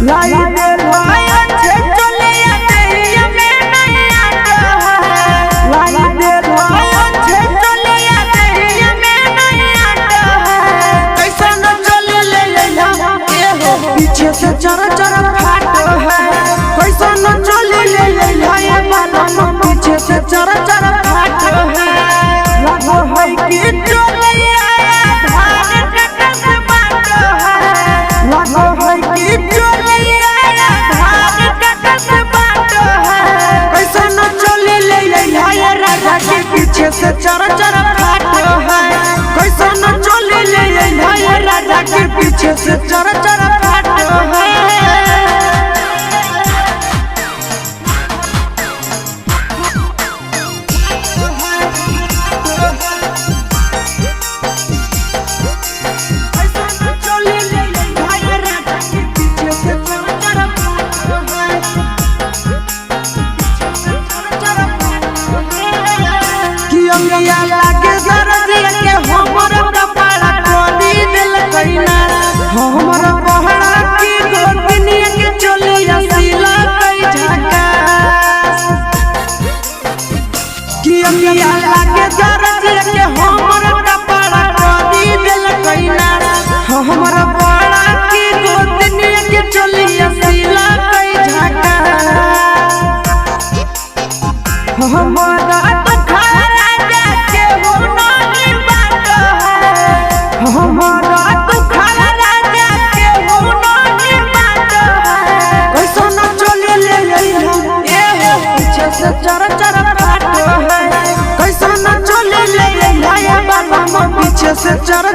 लाई दे भाया छे चलिया देहिया में नहीं आता है। लाई दे भाया छे चलिया देहिया में नहीं आता है। कैसा न चले ले लैला ए हो पीछे से चर चर फाटो है। कैसा न चले ले लैला ए बाबा पीछे से चर चर फाटो है। लगो है कि चलिया धान कटस बाटो है। लगो है कि चलिया धान कटस बाटो है। कैसा न चले ले लैला ए राजा के पीछे से चर चर फाटो है। कैसा न चले ले लैला ए राजा के पीछे से चर चर फाटो है। अंगिया लागे दरदिया के हमर कपड़ा खोली दिल कइना। हमर बहरा की गोतनिया के चलिया सिला कई झका। कि अंगिया लागे दरदिया के हमर कपड़ा खोली दिल कइना। हमर बहरा की गोतनिया के चलिया सिला कई झका। हमारा हमारा दुखल राजा के हो नहीं बात है। कैसा न चले ले लैला ए हो पीछे से चर चर फाटो है। कैसा न चले ले लैला ए बाबा पीछे से चर